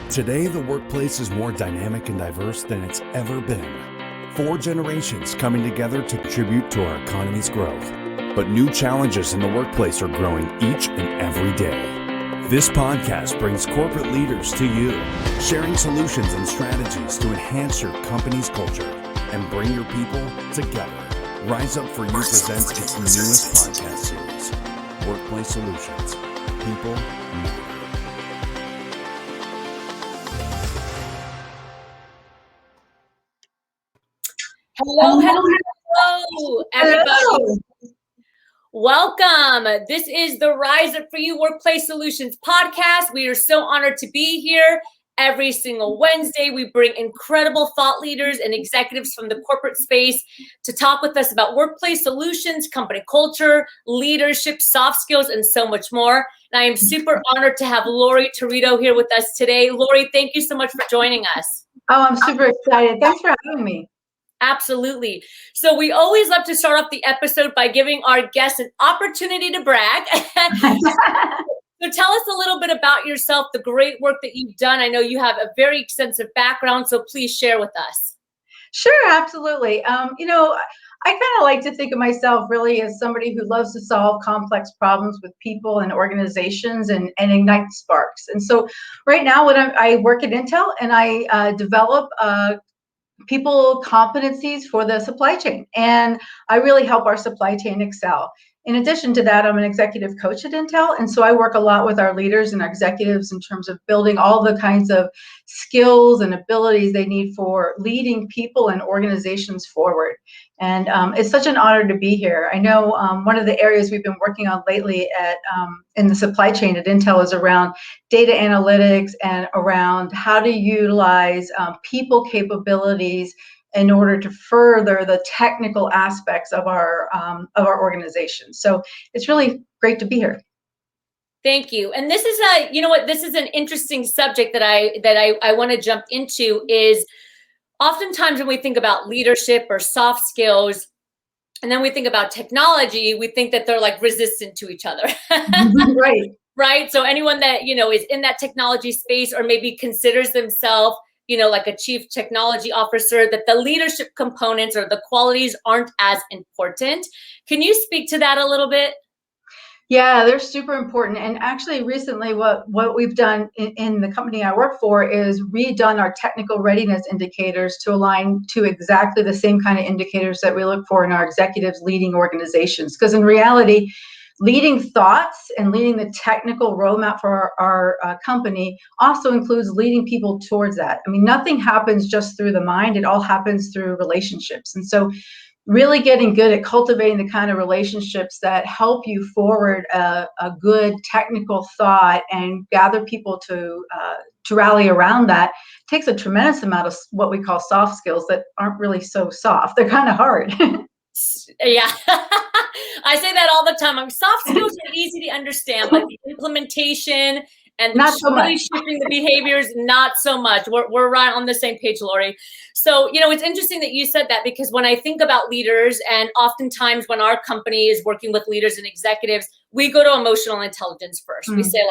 Today, the workplace is more dynamic and diverse than it's ever been. 4 generations coming together to contribute to our economy's growth. But new challenges in the workplace are growing each and every day. This podcast brings corporate leaders to you, sharing solutions and strategies to enhance your company's culture and bring your people together. Rise Up For You presents its newest podcast series, Workplace Solutions. People matter. Hello, everybody. Welcome. This is the Rise Up For You Workplace Solutions podcast. We are so honored to be here. Every single Wednesday, we bring incredible thought leaders and executives from the corporate space to talk with us about workplace solutions, company culture, leadership, soft skills, and so much more. And I am super honored to have Laurie Territo here with us today. Laurie, thank you so much for joining us. Oh, I'm super excited. Thanks for having me. Absolutely. So we always love to start off the episode by giving our guests an opportunity to brag. So tell us a little bit about yourself, the great work that you've done. I know you have a very extensive background, so please share with us. Sure, absolutely. I kind of like to think of myself really as somebody who loves to solve complex problems with people and organizations and ignite sparks. And so right now I work at Intel and I develop people competencies for the supply chain. And I really help our supply chain excel. In addition to that, I'm an executive coach at Intel. And so I work a lot with our leaders and our executives in terms of building all the kinds of skills and abilities they need for leading people and organizations forward. And it's such an honor to be here. I know one of the areas we've been working on lately in the supply chain at Intel is around data analytics and around how to utilize people capabilities in order to further the technical aspects of our organization. So it's really great to be here. Thank you. And this is this is an interesting subject that I want to jump into is oftentimes when we think about leadership or soft skills, and then we think about technology, we think that they're like resistant to each other. Right. Right. So anyone that, is in that technology space or maybe considers themselves, like a chief technology officer, that the leadership components or the qualities aren't as important. Can you speak to that a little bit? Yeah, they're super important. And actually recently what we've done in the company I work for is redone our technical readiness indicators to align to exactly the same kind of indicators that we look for in our executives leading organizations. Because in reality, leading thoughts and leading the technical roadmap for our company also includes leading people towards that. I mean, nothing happens just through the mind. It all happens through relationships. And so really getting good at cultivating the kind of relationships that help you forward a good technical thought and gather people to rally around that takes a tremendous amount of what we call soft skills that aren't really so soft. They're kind of hard. Yeah. I say that all the time. Soft skills are easy to understand, but the implementation and not so really much. shifting the behaviors, not so much. We're right on the same page, Laurie. So, it's interesting that you said that because when I think about leaders and oftentimes when our company is working with leaders and executives, we go to emotional intelligence first. We say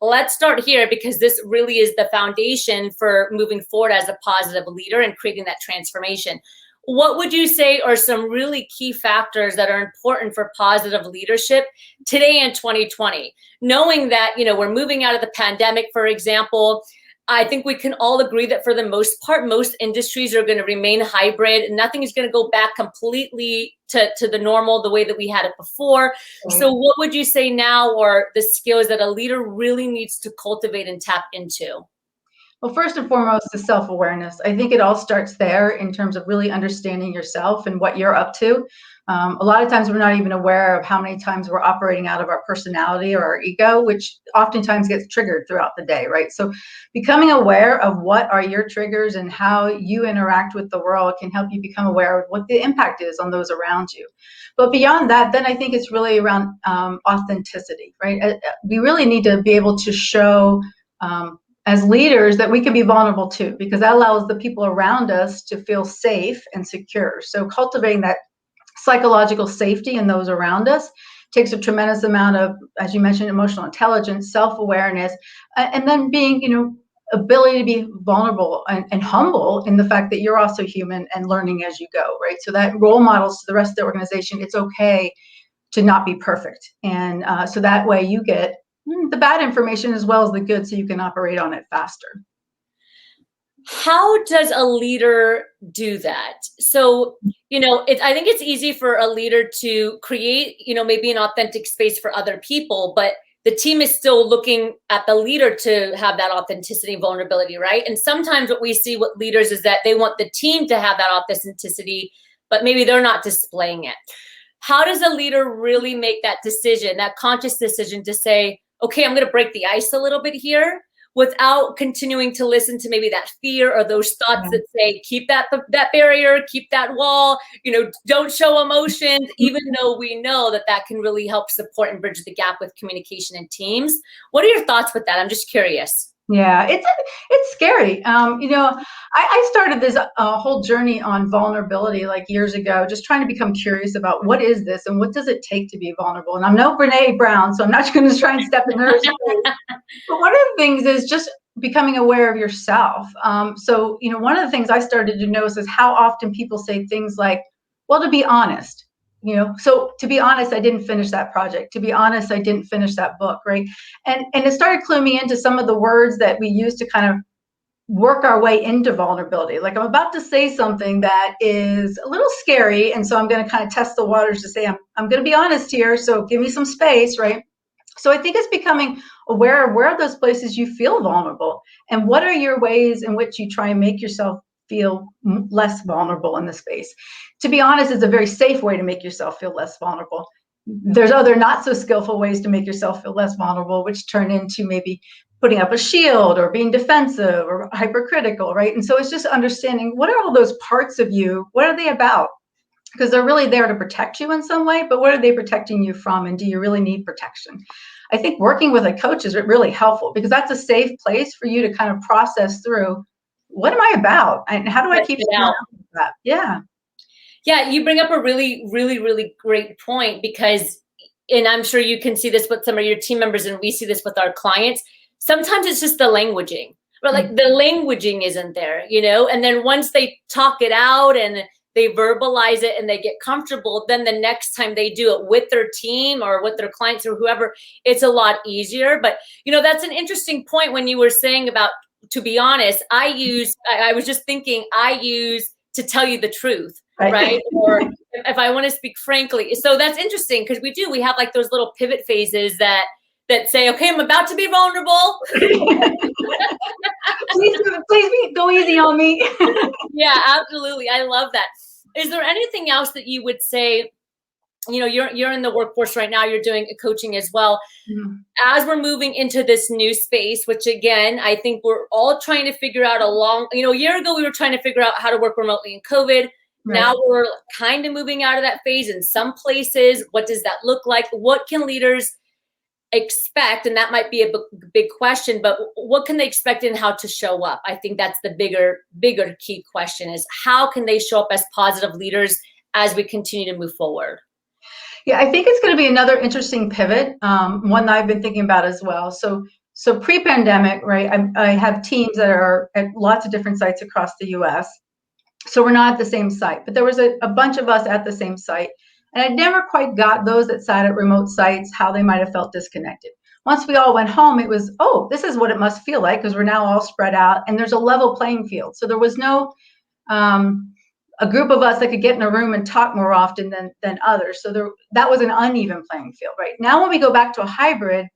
let's start here because this really is the foundation for moving forward as a positive leader and creating that transformation. What would you say are some really key factors that are important for positive leadership today in 2020? Knowing that, we're moving out of the pandemic, for example, I think we can all agree that for the most part, most industries are going to remain hybrid. Nothing is going to go back completely to the normal, the way that we had it before. Right. So what would you say now are the skills that a leader really needs to cultivate and tap into? Well, first and foremost, the self-awareness. I think it all starts there in terms of really understanding yourself and what you're up to. A lot of times we're not even aware of how many times we're operating out of our personality or our ego, which oftentimes gets triggered throughout the day, right? So becoming aware of what are your triggers and how you interact with the world can help you become aware of what the impact is on those around you. But beyond that, then I think it's really around authenticity, right? We really need to be able to show as leaders that we can be vulnerable too, because that allows the people around us to feel safe and secure. So cultivating that psychological safety in those around us takes a tremendous amount of, as you mentioned, emotional intelligence, self-awareness, and then being, ability to be vulnerable and humble in the fact that you're also human and learning as you go, right? So that role models to the rest of the organization, it's okay to not be perfect. And so that way you get the bad information as well as the good, so you can operate on it faster. How does a leader do that? So, I think it's easy for a leader to create, maybe an authentic space for other people, but the team is still looking at the leader to have that authenticity, vulnerability, right? And sometimes what we see with leaders is that they want the team to have that authenticity, but maybe they're not displaying it. How does a leader really make that decision, that conscious decision to say, okay, I'm going to break the ice a little bit here, without continuing to listen to maybe that fear or those thoughts that say, keep that barrier, keep that wall, don't show emotions, even though we know that can really help support and bridge the gap with communication and teams. What are your thoughts with that? I'm just curious. Yeah, it's scary. I started this whole journey on vulnerability like years ago, just trying to become curious about what is this and what does it take to be vulnerable. And I'm no Brene Brown, so I'm not going to try and step in her space. But one of the things is just becoming aware of yourself. So one of the things I started to notice is how often people say things like, well, to be honest. So to be honest, I didn't finish that project. To be honest, I didn't finish that book, right? And it started cluing me into some of the words that we use to kind of work our way into vulnerability. Like, I'm about to say something that is a little scary, and so I'm going to kind of test the waters to say, I'm going to be honest here, so give me some space, right? So I think it's becoming aware of where are those places you feel vulnerable, and what are your ways in which you try and make yourself feel less vulnerable in the space. To be honest, it's a very safe way to make yourself feel less vulnerable. There's other not so skillful ways to make yourself feel less vulnerable, which turn into maybe putting up a shield or being defensive or hypercritical, right? And so it's just understanding, what are all those parts of you? What are they about? Because they're really there to protect you in some way, but what are they protecting you from? And do you really need protection? I think working with a coach is really helpful, because that's a safe place for you to kind of process through, what am I about? And how do I keep that? Yeah. Yeah, you bring up a really, really, really great point, because, and I'm sure you can see this with some of your team members, and we see this with our clients. Sometimes it's just the languaging, but like the languaging isn't there, and then once they talk it out and they verbalize it and they get comfortable, then the next time they do it with their team or with their clients or whoever, it's a lot easier. But, that's an interesting point when you were saying about, to be honest, I was just thinking, I use to tell you the truth, right? Or if I want to speak frankly. So that's interesting, because we have like those little pivot phases that say, okay, I'm about to be vulnerable. please go easy on me. Yeah, absolutely. I love that. Is there anything else that you would say, you're in the workforce right now, you're doing coaching as well. Mm-hmm. As we're moving into this new space, which again, I think we're all trying to figure out a year ago, we were trying to figure out how to work remotely in COVID. Right. Now we're kind of moving out of that phase in some places. What does that look like? What can leaders expect? And that might be a big question, but what can they expect and how to show up? I think that's the bigger key question, is how can they show up as positive leaders as we continue to move forward? Yeah, I think it's going to be another interesting pivot, one that I've been thinking about as well. So pre-pandemic, right, I have teams that are at lots of different sites across the US. So we're not at the same site, but there was a bunch of us at the same site. And I never quite got those that sat at remote sites, how they might have felt disconnected. Once we all went home, it was, oh, this is what it must feel like, because we're now all spread out and there's a level playing field. So there was no a group of us that could get in a room and talk more often than others. So that was an uneven playing field, right? Now when we go back to a hybrid,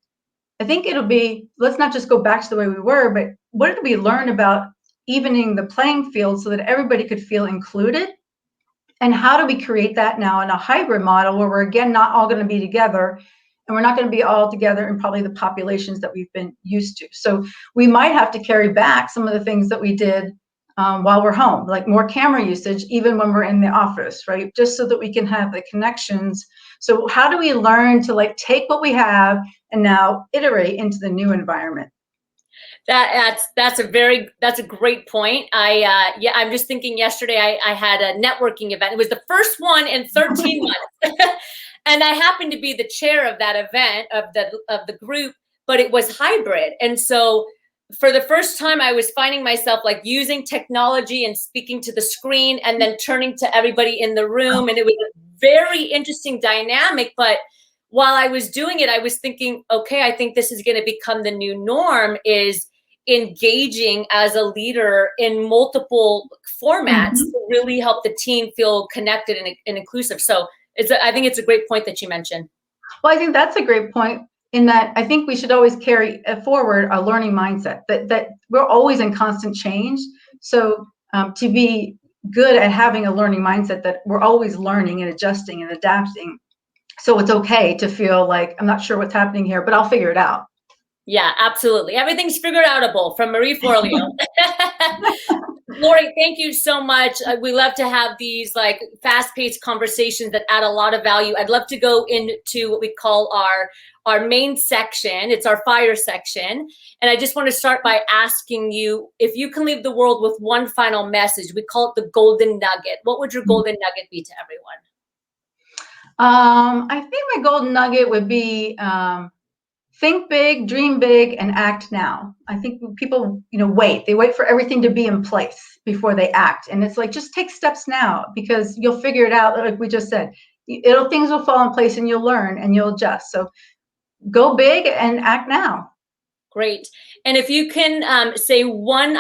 I think it'll be, let's not just go back to the way we were, but what did we learn about evening the playing field so that everybody could feel included? And how do we create that now in a hybrid model where we're, again, not all going to be together, and we're not going to be all together in probably the populations that we've been used to. So we might have to carry back some of the things that we did while we're home, like more camera usage, even when we're in the office, right? Just so that we can have the connections. So how do we learn to take what we have and now iterate into the new environment? That's a great point. I'm just thinking yesterday I had a networking event. It was the first one in 13 months. And I happened to be the chair of that event, of the group, but it was hybrid. And so for the first time, I was finding myself like using technology and speaking to the screen and then turning to everybody in the room. And it was a very interesting dynamic. But while I was doing it, I was thinking, okay, I think this is going to become the new norm, is engaging as a leader in multiple formats to really help the team feel connected and inclusive. So I think it's a great point that you mentioned. Well, I think that's a great point, in that I think we should always carry forward a learning mindset, that we're always in constant change. So to be good at having a learning mindset, that we're always learning and adjusting and adapting. So it's okay to feel like, I'm not sure what's happening here, but I'll figure it out. Yeah, absolutely. Everything's figured outable, from Marie Forleo. Laurie, thank you so much. We love to have these like fast-paced conversations that add a lot of value. I'd love to go into what we call our main section. It's our fire section. And I just want to start by asking you, if you can leave the world with one final message, we call it the golden nugget. What would your golden nugget be to everyone? I think my golden nugget would be think big, dream big, and act now. I think people, they wait for everything to be in place before they act. And it's like, just take steps now, because you'll figure it out. Like we just said, things will fall in place and you'll learn and you'll adjust. So go big and act now. Great. And if you can say one,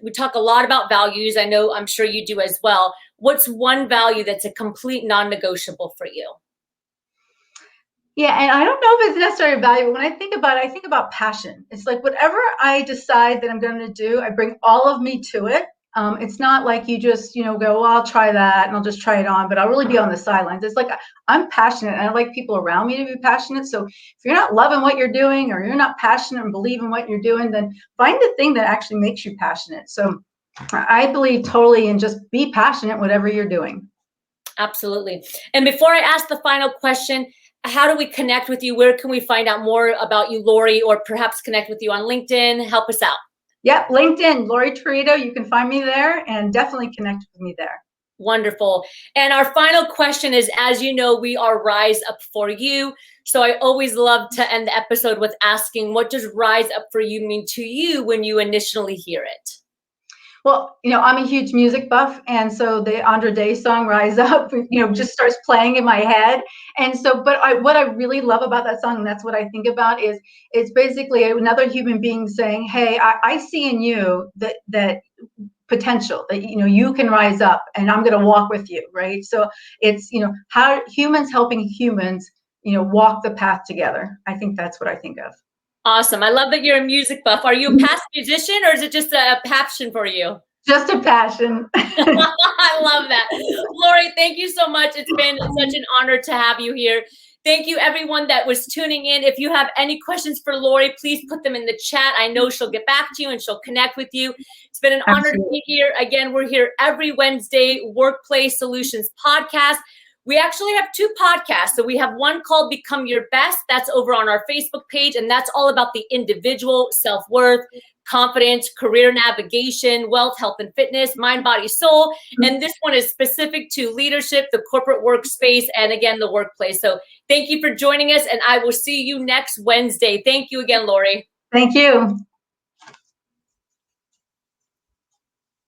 we talk a lot about values. I'm sure you do as well. What's one value that's a complete non-negotiable for you? Yeah, and I don't know if it's necessarily a value, but when I think about it, I think about passion. It's like, whatever I decide that I'm going to do, I bring all of me to it. It's not like you just, go, well, I'll try that and I'll just try it on, but I'll really be on the sidelines. It's like, I'm passionate and I like people around me to be passionate. So if you're not loving what you're doing, or you're not passionate and believe in what you're doing, then find the thing that actually makes you passionate. So I believe totally in just be passionate, whatever you're doing. Absolutely. And before I ask the final question, how do we connect with you? Where can we find out more about you, Laurie, or perhaps connect with you on LinkedIn? Help us out. Yep, LinkedIn, Laurie Territo. You can find me there, and definitely connect with me there. Wonderful. And our final question is, as you know, we are Rise Up for You. So I always love to end the episode with asking, what does Rise Up for You mean to you when you initially hear it? Well, I'm a huge music buff, and so the Andra Day song "Rise Up," just starts playing in my head. And so, what I really love about that song, and that's what I think about, is it's basically another human being saying, "Hey, I see in you that potential, that you can rise up, and I'm going to walk with you." Right? So it's how humans helping humans, walk the path together. I think that's what I think of. Awesome. I love that you're a music buff. Are you a past musician, or is it just a passion for you? Just a passion. I love that. Laurie, thank you so much. It's been such an honor to have you here. Thank you, everyone that was tuning in. If you have any questions for Laurie, please put them in the chat. I know she'll get back to you and she'll connect with you. It's been an honor to be here. Again, we're here every Wednesday, Workplace Solutions Podcast. We actually have two podcasts. So we have one called Become Your Best. That's over on our Facebook page. And that's all about the individual, self-worth, confidence, career navigation, wealth, health and fitness, mind, body, soul. And this one is specific to leadership, the corporate workspace, and again, the workplace. So thank you for joining us. And I will see you next Wednesday. Thank you again, Laurie. Thank you.